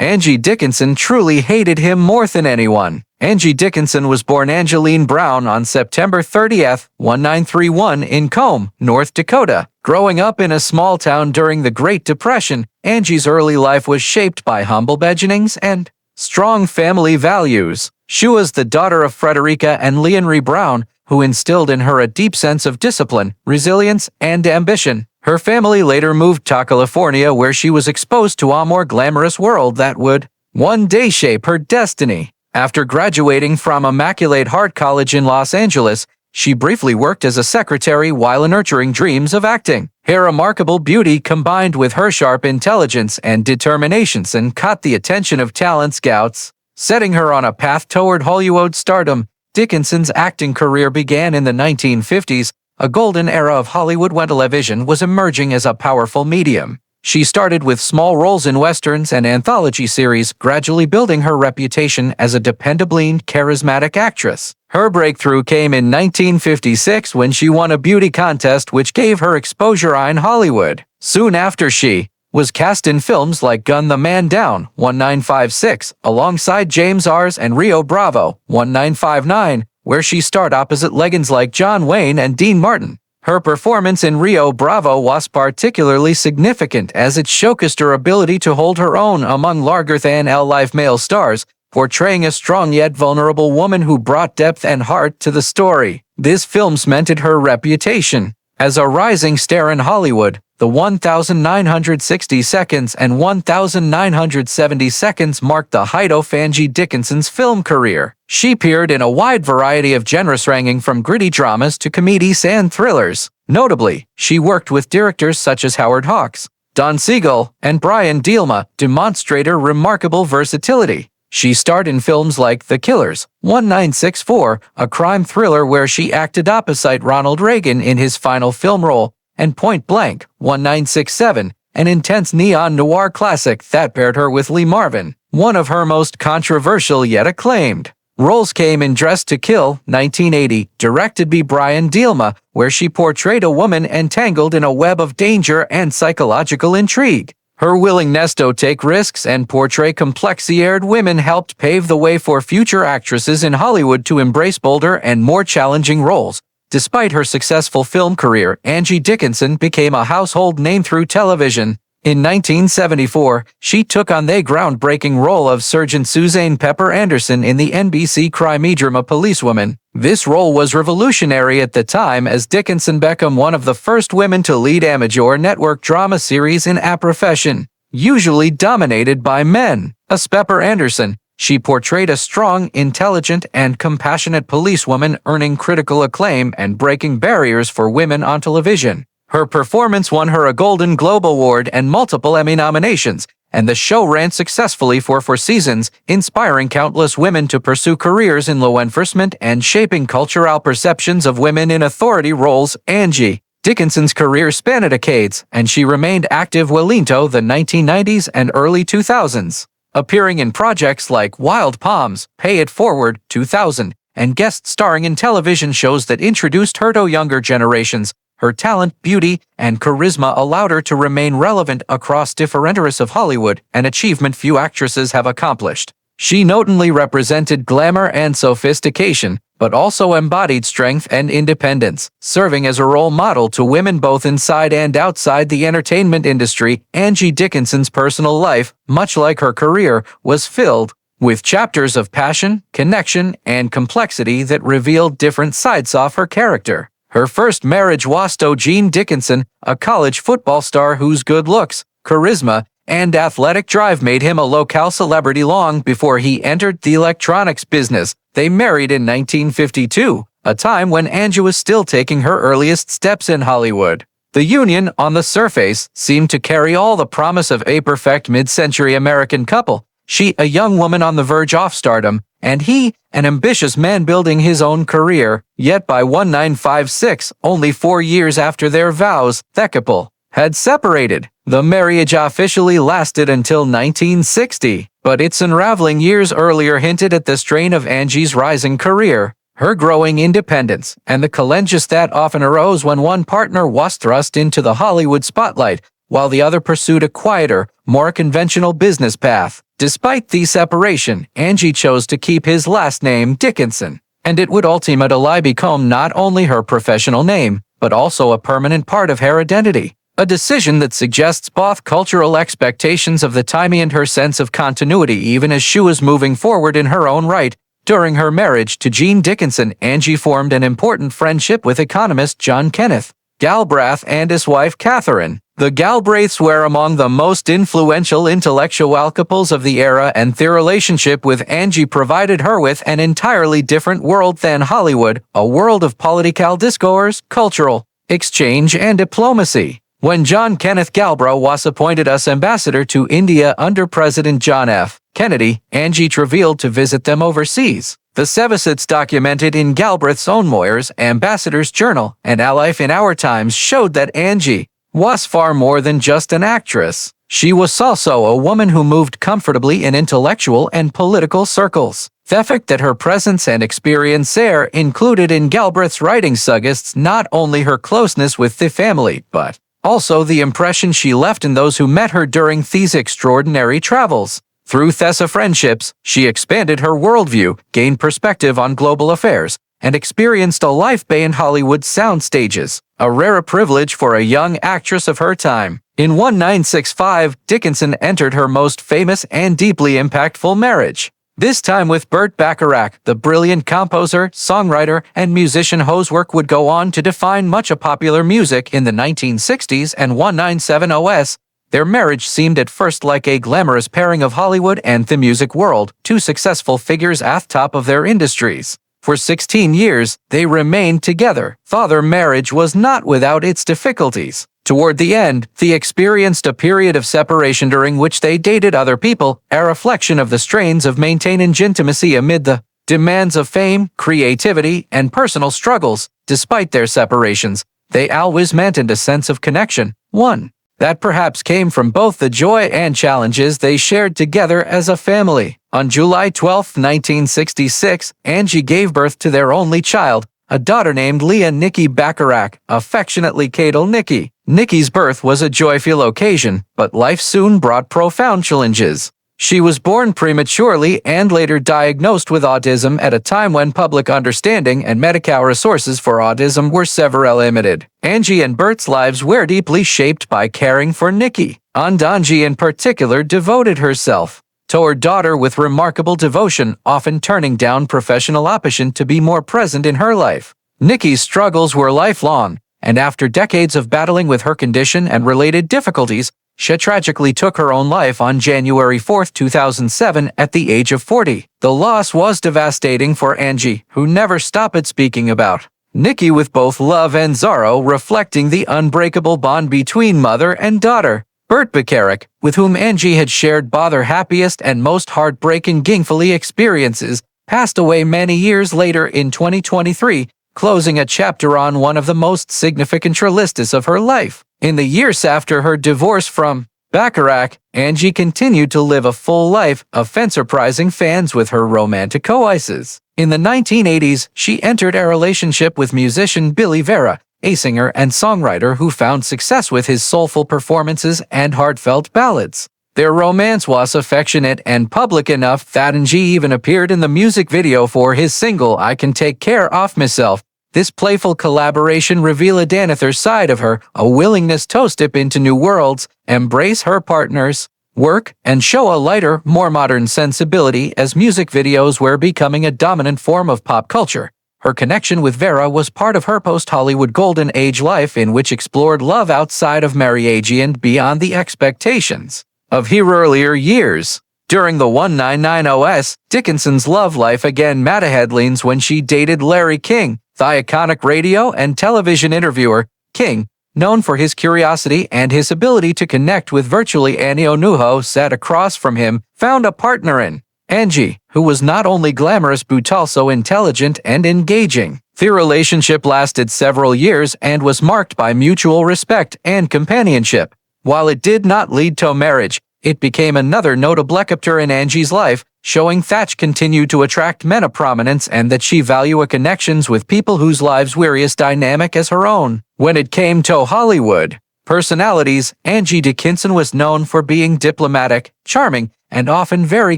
Angie Dickinson truly hated him more than anyone. Angie Dickinson was born Angeline Brown on September 30, 1931 in Combe, North Dakota. Growing up in a small town during the Great Depression, Angie's early life was shaped by humble beginnings and strong family values. She was the daughter of Frederica and Leonore Brown, who instilled in her a deep sense of discipline, resilience, and ambition. Her family later moved to California, where she was exposed to a more glamorous world that would one day shape her destiny. After graduating from Immaculate Heart College in Los Angeles, she briefly worked as a secretary while nurturing dreams of acting. Her remarkable beauty combined with her sharp intelligence and determination caught the attention of talent scouts, setting her on a path toward Hollywood stardom. Dickinson's acting career began in the 1950s, a golden era of Hollywood when television was emerging as a powerful medium. She started with small roles in westerns and anthology series, gradually building her reputation as a dependable and charismatic actress. Her breakthrough came in 1956 when she won a beauty contest which gave her exposure in Hollywood. Soon after, she was cast in films like Gun the Man Down, 1956, alongside James Ars and Rio Bravo, 1959, where she starred opposite legends like John Wayne and Dean Martin. Her performance in Rio Bravo was particularly significant as it showcased her ability to hold her own among larger-than-life male stars, portraying a strong yet vulnerable woman who brought depth and heart to the story. This film cemented her reputation as a rising star in Hollywood. The 1960 seconds and 1970 seconds marked the height of Angie Dickinson's film career. She appeared in a wide variety of genres ranging from gritty dramas to comedies and thrillers. Notably, she worked with directors such as Howard Hawks, Don Siegel, and Brian De Palma, demonstrating her remarkable versatility. She starred in films like The Killers, 1964, a crime thriller where she acted opposite Ronald Reagan in his final film role, and Point Blank, 1967, an intense neon noir classic that paired her with Lee Marvin. One of her most controversial yet acclaimed roles came in Dressed to Kill, 1980, directed by Brian De Palma, where she portrayed a woman entangled in a web of danger and psychological intrigue. Her willingness to take risks and portray complex-haired women helped pave the way for future actresses in Hollywood to embrace bolder and more challenging roles. Despite her successful film career, Angie Dickinson became a household name through television. In 1974, she took on the groundbreaking role of Sergeant Suzanne Pepper Anderson in the NBC crime drama Policewoman. This role was revolutionary at the time as Dickinson became one of the first women to lead a major network drama series in a profession usually dominated by men. As Pepper Anderson, she portrayed a strong, intelligent, and compassionate policewoman, earning critical acclaim and breaking barriers for women on television. Her performance won her a Golden Globe Award and multiple Emmy nominations, and the show ran successfully for 4 seasons, inspiring countless women to pursue careers in law enforcement and shaping cultural perceptions of women in authority roles. Angie Dickinson's career spanned decades, and she remained active well into the 1990s and early 2000s. Appearing in projects like Wild Palms, Pay It Forward, 2000, and guest starring in television shows that introduced her to younger generations. Her talent, beauty, and charisma allowed her to remain relevant across different eras of Hollywood, an achievement few actresses have accomplished. She notably represented glamour and sophistication, but also embodied strength and independence, serving as a role model to women both inside and outside the entertainment industry. Angie Dickinson's personal life, much like her career, was filled with chapters of passion, connection, and complexity that revealed different sides of her character. Her first marriage was to Gene Dickinson, a college football star whose good looks, charisma, and athletic drive made him a local celebrity long before he entered the electronics business. They married in 1952, a time when Angie was still taking her earliest steps in Hollywood. The union, on the surface, seemed to carry all the promise of a perfect mid-century American couple. She, a young woman on the verge of stardom, and he, an ambitious man building his own career. Yet by 1956, only 4 years after their vows, the couple had separated. The marriage officially lasted until 1960, but its unraveling years earlier hinted at the strain of Angie's rising career, her growing independence, and the challenges that often arose when one partner was thrust into the Hollywood spotlight, while the other pursued a quieter, more conventional business path. Despite the separation, Angie chose to keep his last name Dickinson, and it would ultimately become not only her professional name, but also a permanent part of her identity. A decision that suggests both cultural expectations of the time and her sense of continuity even as she was moving forward in her own right. During her marriage to Gene Dickinson, Angie formed an important friendship with economist John Kenneth Galbraith and his wife Catherine. The Galbraiths were among the most influential intellectual couples of the era, and their relationship with Angie provided her with an entirely different world than Hollywood, a world of political discourse, cultural exchange, and diplomacy. When John Kenneth Galbraith was appointed as ambassador to India under President John F. Kennedy, Angie traveled to visit them overseas. The Savalas documented in Galbraith's own Moyer's Ambassador's Journal and A Life in Our Times showed that Angie was far more than just an actress. She was also a woman who moved comfortably in intellectual and political circles. The fact that her presence and experience there included in Galbraith's writing suggests not only her closeness with the family, but also the impression she left in those who met her during these extraordinary travels. Through these friendships, she expanded her worldview, gained perspective on global affairs, and experienced a life beyond Hollywood sound stages, a rare privilege for a young actress of her time. In 1965, Dickinson entered her most famous and deeply impactful marriage. This time with Burt Bacharach, the brilliant composer, songwriter, and musician whose work would go on to define much of popular music in the 1960s and 1970s. Their marriage seemed at first like a glamorous pairing of Hollywood and the music world, two successful figures at the top of their industries. For 16 years, they remained together. Their marriage was not without its difficulties. Toward the end, they experienced a period of separation during which they dated other people, a reflection of the strains of maintaining intimacy amid the demands of fame, creativity, and personal struggles. Despite their separations, they always maintained a sense of connection, one that perhaps came from both the joy and challenges they shared together as a family. On July 12, 1966, Angie gave birth to their only child, a daughter named Liye Nikki Bacharach, affectionately called Nikki. Nikki's birth was a joyful occasion, but life soon brought profound challenges. She was born prematurely and later diagnosed with autism at a time when public understanding and medical resources for autism were severely limited. Angie and Bert's lives were deeply shaped by caring for Nikki, and Angie in particular devoted herself to her daughter with remarkable devotion, often turning down professional opportunity to be more present in her life. Nikki's struggles were lifelong, and after decades of battling with her condition and related difficulties, she tragically took her own life on January 4, 2007 at the age of 40. The loss was devastating for Angie, who never stopped speaking about Nikki with both love and sorrow, reflecting the unbreakable bond between mother and daughter. Burt Bacharach, with whom Angie had shared both her happiest and most heartbreaking gingfully experiences, passed away many years later in 2023, closing a chapter on one of the most significant realities of her life. In the years after her divorce from Bacharach, Angie continued to live a full life, often surprising fans with her romantic choices. In the 1980s, she entered a relationship with musician Billy Vera, a singer and songwriter who found success with his soulful performances and heartfelt ballads. Their romance was affectionate and public enough that Angie even appeared in the music video for his single I Can Take Care of Myself. This playful collaboration revealed another side of her, a willingness to step into new worlds, embrace her partner's work, and show a lighter, more modern sensibility as music videos were becoming a dominant form of pop culture. Her connection with Vera was part of her post-Hollywood golden age life, in which explored love outside of marriage and beyond the expectations of her earlier years. During the 1990s, Dickinson's love life again made headlines when she dated Larry King, the iconic radio and television interviewer. King, known for his curiosity and his ability to connect with virtually anyone who sat across from him, found a partner in Angie, who was not only glamorous but also intelligent and engaging. The relationship lasted several years and was marked by mutual respect and companionship. While it did not lead to marriage, it became another notable chapter in Angie's life, showing that she continued to attract men of prominence and that she valued connections with people whose lives were as dynamic as her own. When it came to Hollywood, personalities, Angie Dickinson was known for being diplomatic, charming, and often very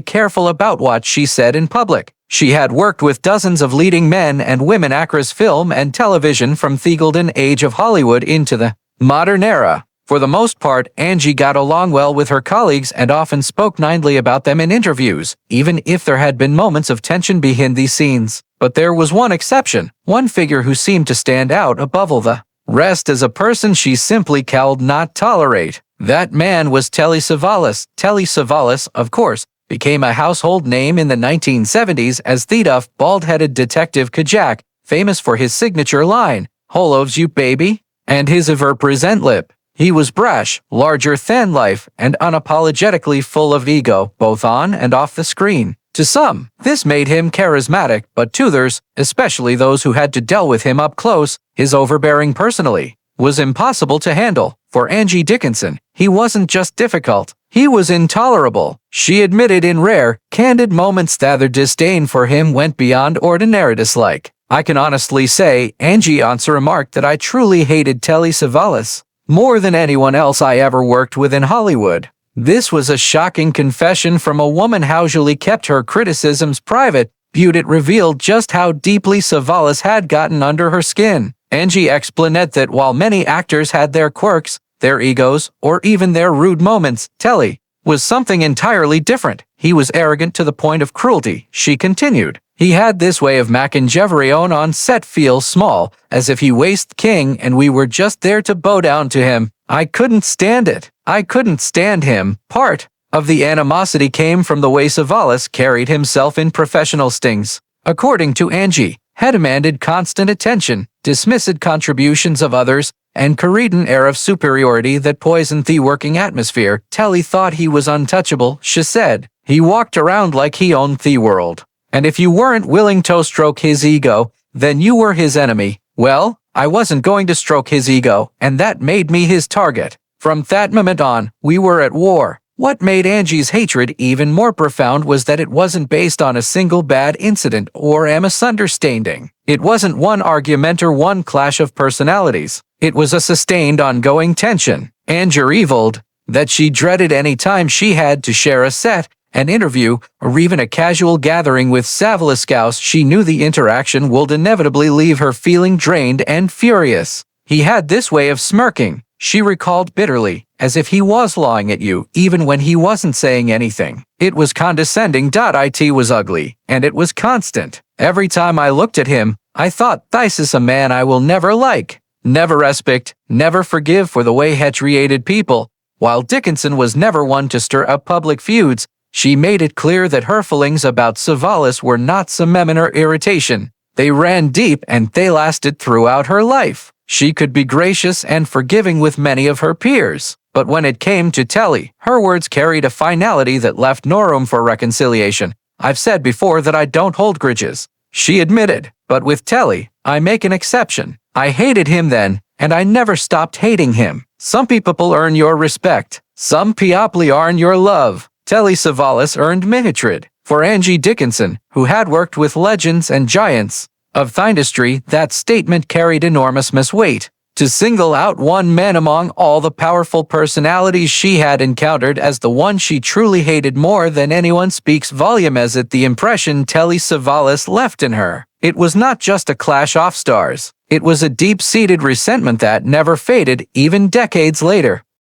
careful about what she said in public. She had worked with dozens of leading men and women across film and television from the golden age of Hollywood into the modern era. For the most part, Angie got along well with her colleagues and often spoke kindly about them in interviews, even if there had been moments of tension behind these scenes. But there was one exception, one figure who seemed to stand out above all the rest as a person she simply could not tolerate. That man was Telly Savalas. Telly Savalas, of course, became a household name in the 1970s as the tough, bald-headed detective Kajak, famous for his signature line, "Holovs you baby," and his ever-present lip. He was brash, larger than life, and unapologetically full of ego, both on and off the screen. To some, this made him charismatic, but to others, especially those who had to deal with him up close, his overbearing personality was impossible to handle. For Angie Dickinson, he wasn't just difficult, he was intolerable. She admitted in rare, candid moments that her disdain for him went beyond ordinary dislike. "I can honestly say," Angie once remarked, "that I truly hated Telly Savalas more than anyone else I ever worked with in Hollywood." This was a shocking confession from a woman who usually kept her criticisms private. Feud it revealed just how deeply Savalas had gotten under her skin. Angie explained that while many actors had their quirks, their egos, or even their rude moments, Telly was something entirely different. He was arrogant to the point of cruelty, she continued. He had this way of making everyone on set feel small, as if he was king and we were just there to bow down to him. I couldn't stand it. I couldn't stand him. Part of the animosity came from the way Savalas carried himself in professional stings. According to Angie, had demanded constant attention, dismissed contributions of others, and carried an air of superiority that poisoned the working atmosphere. Telly thought he was untouchable, she said. He walked around like he owned the world. And if you weren't willing to stroke his ego, then you were his enemy. Well, I wasn't going to stroke his ego, and that made me his target. From that moment on, we were at war. What made Angie's hatred even more profound was that it wasn't based on a single bad incident or a misunderstanding. It wasn't one argument or one clash of personalities. It was a sustained ongoing tension. Angie revealed that she dreaded any time she had to share a set, an interview, or even a casual gathering with Savalas. She knew the interaction would inevitably leave her feeling drained and furious. He had this way of smirking, she recalled bitterly, as if he was lying at you, even when he wasn't saying anything. It was condescending. It was ugly, and it was constant. Every time I looked at him, I thought, this is a man I will never like, never respect, never forgive for the way he treated people. While Dickinson was never one to stir up public feuds, she made it clear that her feelings about Savalas were not some minor irritation. They ran deep and they lasted throughout her life. She could be gracious and forgiving with many of her peers, but when it came to Telly, her words carried a finality that left no room for reconciliation. "I've said before that I don't hold grudges," she admitted, "but with Telly, I make an exception. I hated him then, and I never stopped hating him. Some people earn your respect. Some people earn your love." Telly Savalas earned my hatred. For Angie Dickinson, who had worked with legends and giants of the industry, that statement carried enormous weight. To single out one man among all the powerful personalities she had encountered as the one she truly hated more than anyone speaks volume as it the impression Telly Savalas left in her. It was not just a clash of stars. It was a deep-seated resentment that never faded even decades later.